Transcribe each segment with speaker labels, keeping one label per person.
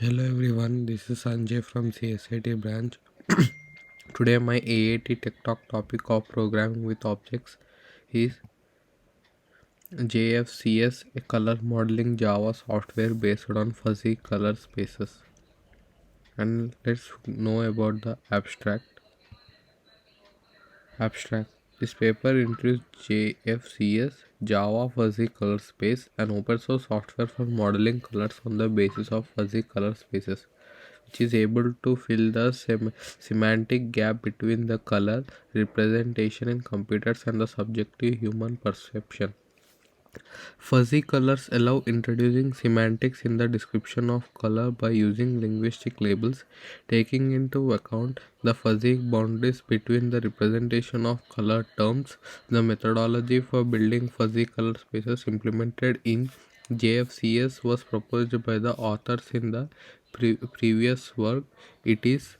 Speaker 1: Hello everyone, this is Sanjay from CSIT branch. Today my AAT Tech Talk topic of programming with objects is JFCS, a color modeling Java software based on fuzzy color spaces. And let's know about the abstract. This paper introduced JFCS, Java Fuzzy Color Space, an open source software for modeling colors on the basis of fuzzy color spaces, which is able to fill the semantic gap between the color representation in computers and the subjective human perception. Fuzzy colors allow introducing semantics in the description of color by using linguistic labels, taking into account the fuzzy boundaries between the representation of color terms. The methodology for building fuzzy color spaces implemented in JFCS was proposed by the authors in the previous work. It is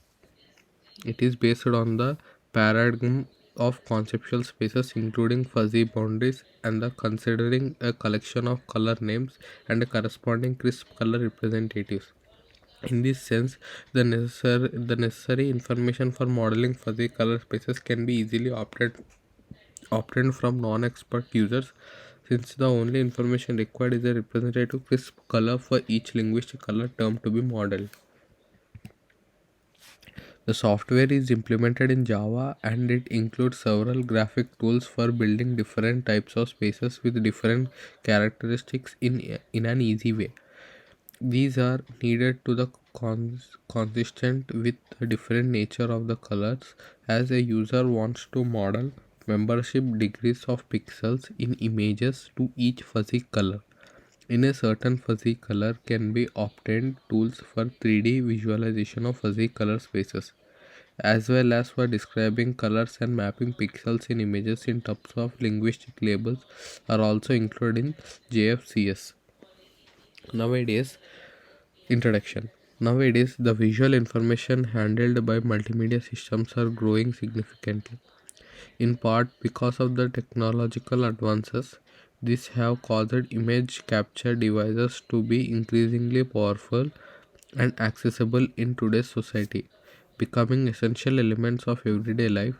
Speaker 1: it is based on the paradigm of conceptual spaces, including fuzzy boundaries and the considering a collection of color names and a corresponding crisp color representatives. In this sense, the necessary information for modeling fuzzy color spaces can be easily obtained from non-expert users, since the only information required is a representative crisp color for each linguistic color term to be modeled. The software is implemented in Java and it includes several graphic tools for building different types of spaces with different characteristics in an easy way. These are needed to the consistent with the different nature of the colors, as a user wants to model membership degrees of pixels in images to each fuzzy color. In a certain fuzzy color can be obtained tools for 3D visualization of fuzzy color spaces, as well as for describing colors and mapping pixels in images in terms of linguistic labels are also included in JFCS. Nowadays, introduction. Nowadays, the visual information handled by multimedia systems are growing significantly, in part because of the technological advances. These have caused image capture devices to be increasingly powerful and accessible in today's society, becoming essential elements of everyday life.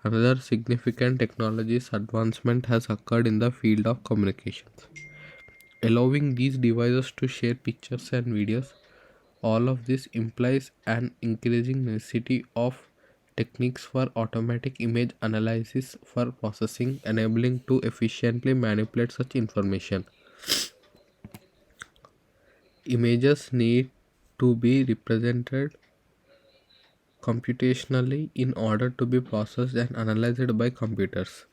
Speaker 1: Another significant technology's advancement has occurred in the field of communications, allowing these devices to share pictures and videos. All of this implies an increasing necessity of techniques for automatic image analysis for processing, enabling to efficiently manipulate such information. Images need to be represented computationally in order to be processed and analyzed by computers.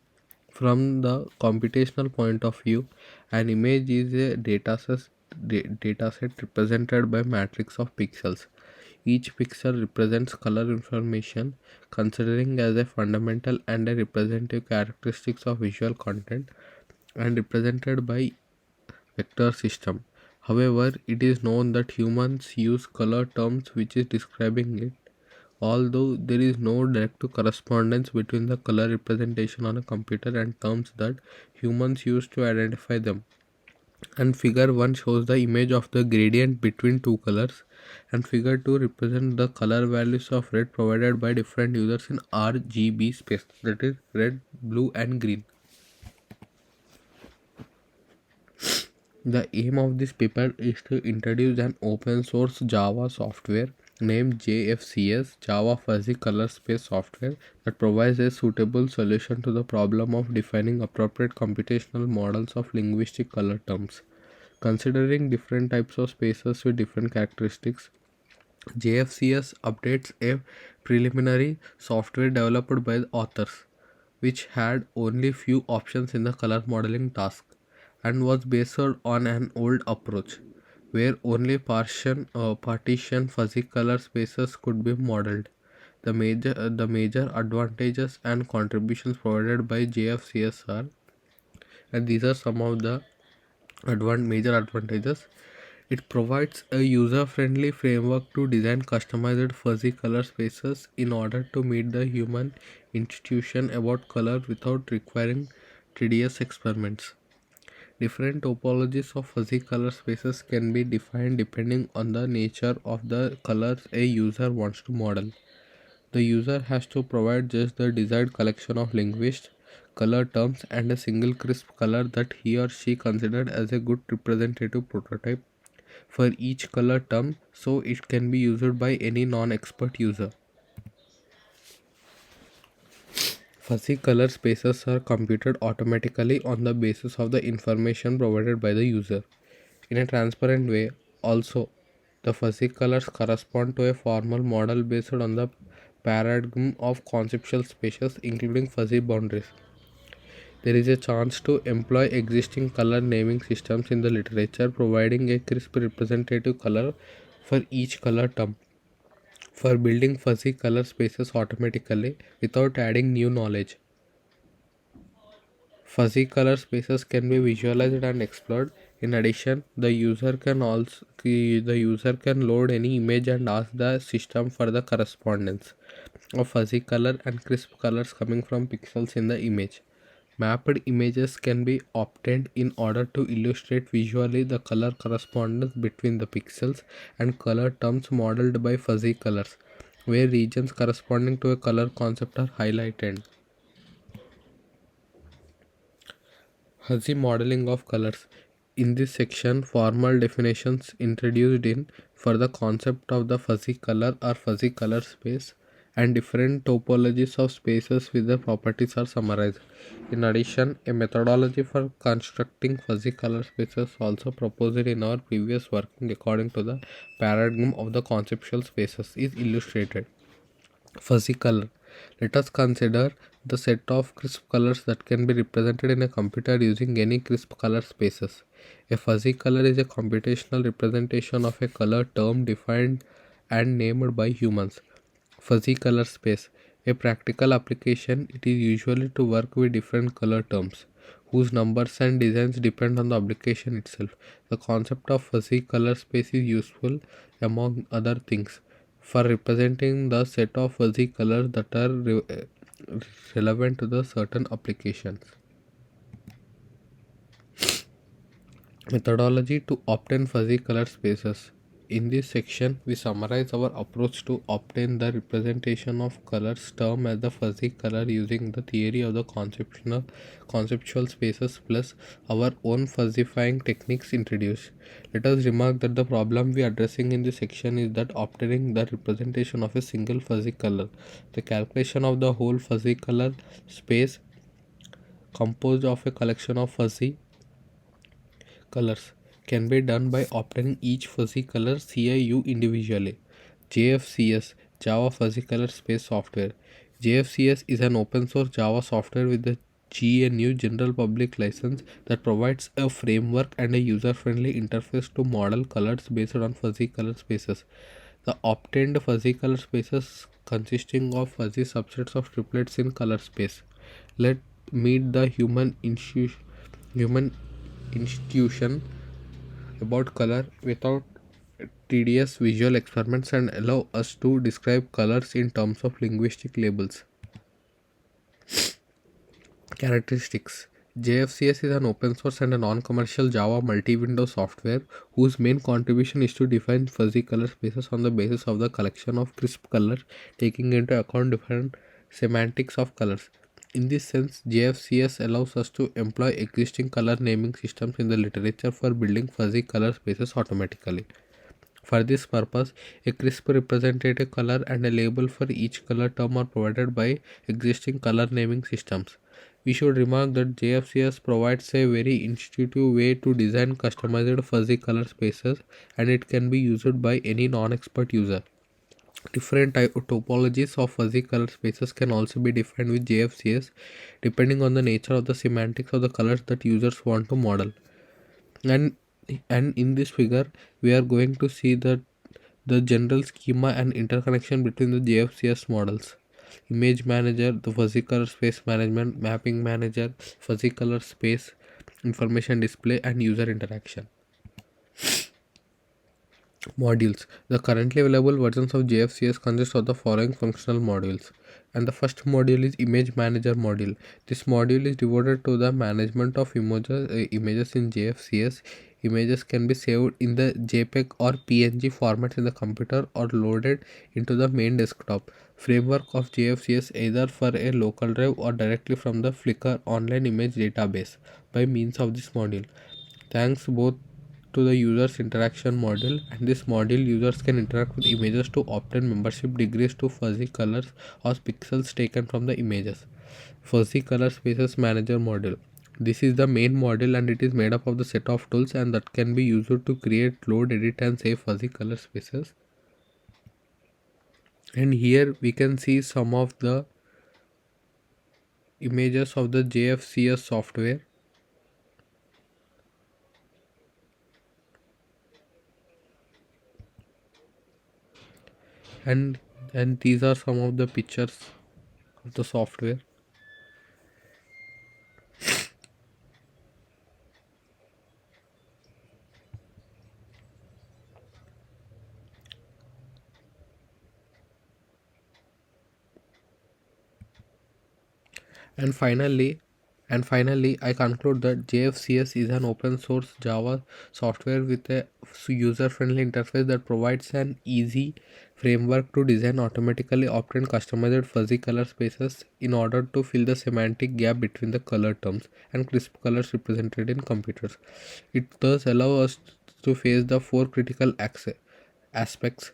Speaker 1: From the computational point of view, an image is a dataset represented by matrix of pixels. Each pixel represents color information, considering as a fundamental and a representative characteristics of visual content, and represented by vector system. However, it is known that humans use color terms which is describing it, although there is no direct correspondence between the color representation on a computer and terms that humans use to identify them. And figure 1 shows the image of the gradient between two colors, and figure 2 represents the color values of red provided by different users in RGB space, that is red, blue and green. The aim of this paper is to introduce an open source Java software named JFCS, Java Fuzzy Color Space Software, that provides a suitable solution to the problem of defining appropriate computational models of linguistic color terms. Considering different types of spaces with different characteristics, JFCS updates a preliminary software developed by the authors, which had only few options in the color modeling task and was based on an old approach where only partition fuzzy color spaces could be modeled. The major advantages and contributions provided by JFCS are, and these are some of the major advantages. It provides a user-friendly framework to design customized fuzzy color spaces in order to meet the human intuition about color without requiring tedious experiments. Different topologies of fuzzy color spaces can be defined depending on the nature of the colors a user wants to model. The user has to provide just the desired collection of linguist color terms and a single crisp color that he or she considered as a good representative prototype for each color term, so it can be used by any non-expert user. Fuzzy color spaces are computed automatically on the basis of the information provided by the user. In a transparent way, also, the fuzzy colors correspond to a formal model based on the paradigm of conceptual spaces, including fuzzy boundaries. There is a chance to employ existing color naming systems in the literature, providing a crisp representative color for each color term for building fuzzy color spaces automatically without adding new knowledge. Fuzzy color spaces can be visualized and explored. In addition, the user can load any image and ask the system for the correspondence of fuzzy color and crisp colors coming from pixels in the image. Mapped images can be obtained in order to illustrate visually the color correspondence between the pixels and color terms modeled by fuzzy colors, where regions corresponding to a color concept are highlighted. Fuzzy modeling of colors. In this section, formal definitions introduced in for the concept of the fuzzy color or fuzzy color space and different topologies of spaces with the properties are summarized. In addition, a methodology for constructing fuzzy color spaces also proposed in our previous working according to the paradigm of the conceptual spaces is illustrated. Fuzzy color. Let us consider the set of crisp colors that can be represented in a computer using any crisp color spaces. A fuzzy color is a computational representation of a color term defined and named by humans. Fuzzy color space. A practical application, it is usually to work with different color terms whose numbers and designs depend on the application itself. The concept of fuzzy color space is useful, among other things, for representing the set of fuzzy colors that are relevant to the certain applications. Methodology to obtain fuzzy color spaces. In this section, we summarize our approach to obtain the representation of colors term as the fuzzy color using the theory of the conceptual spaces plus our own fuzzifying techniques introduced. Let us remark that the problem we are addressing in this section is that obtaining the representation of a single fuzzy color. The calculation of the whole fuzzy color space composed of a collection of fuzzy colors can be done by obtaining each fuzzy color CIU individually. JFCS Java Fuzzy Color Space Software. JFCS is an open source Java software with the GNU General Public License that provides a framework and a user friendly interface to model colors based on fuzzy color spaces. The obtained fuzzy color spaces consisting of fuzzy subsets of triplets in color space. Let meet the human institution about color without tedious visual experiments and allow us to describe colors in terms of linguistic labels. Characteristics. JFCS is an open source and a non-commercial Java multi-window software whose main contribution is to define fuzzy color spaces on the basis of the collection of crisp colors, taking into account different semantics of colors. In this sense, JFCS allows us to employ existing color naming systems in the literature for building fuzzy color spaces automatically. For this purpose, a crisp representative color and a label for each color term are provided by existing color naming systems. We should remark that JFCS provides a very intuitive way to design customized fuzzy color spaces and it can be used by any non-expert user. Different topologies of fuzzy color spaces can also be defined with JFCS depending on the nature of the semantics of the colors that users want to model. And in this figure, we are going to see that the general schema and interconnection between the JFCS models. Image manager, the fuzzy color space management, mapping manager, fuzzy color space, information display, and user interaction. Modules. The currently available versions of JFCS consist of the following functional modules. And the first module is Image Manager module. This module is devoted to the management of images in JFCS. Images can be saved in the JPEG or PNG formats in the computer or loaded into the main desktop framework of JFCS either for a local drive or directly from the Flickr online image database by means of this module. Thanks both to the users interaction module and this module, users can interact with images to obtain membership degrees to fuzzy colors or pixels taken from the images. Fuzzy color spaces manager module. This is the main module and it is made up of the set of tools and that can be used to create, load, edit and save fuzzy color spaces. And here we can see some of the images of the JFCS software. And these are some of the pictures of the software. And finally, I conclude that JFCS is an open source Java software with a user-friendly interface that provides an easy framework to design automatically obtain customized fuzzy color spaces in order to fill the semantic gap between the color terms and crisp colors represented in computers. It thus allows us to face the four critical aspects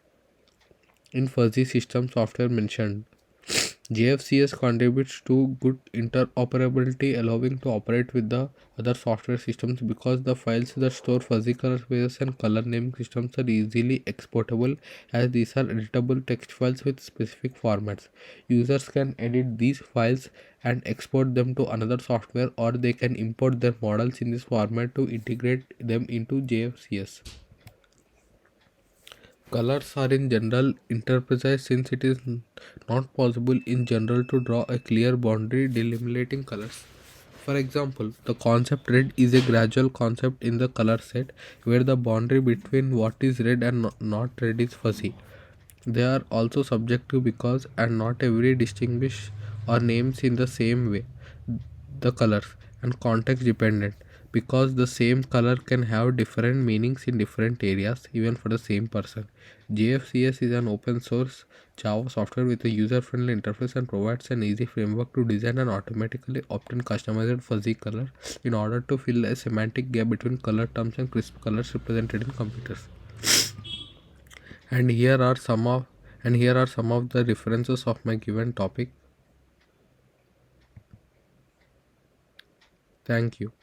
Speaker 1: in fuzzy system software mentioned. JFCS contributes to good interoperability, allowing to operate with the other software systems because the files that store fuzzy color spaces and color naming systems are easily exportable as these are editable text files with specific formats. Users can edit these files and export them to another software or they can import their models in this format to integrate them into JFCS. Colors are in general interpreted since it is not possible in general to draw a clear boundary delimiting colors. For example, the concept red is a gradual concept in the color set where the boundary between what is red and not red is fuzzy. They are also subjective because and not every distinguish or names in the same way the colors and context dependent because the same color can have different meanings in different areas even for the same person. JFCS is an open source Java software with a user friendly interface and provides an easy framework to design and automatically obtain customized fuzzy color in order to fill a semantic gap between color terms and crisp colors represented in computers. And here are some of the references of my given topic. Thank you.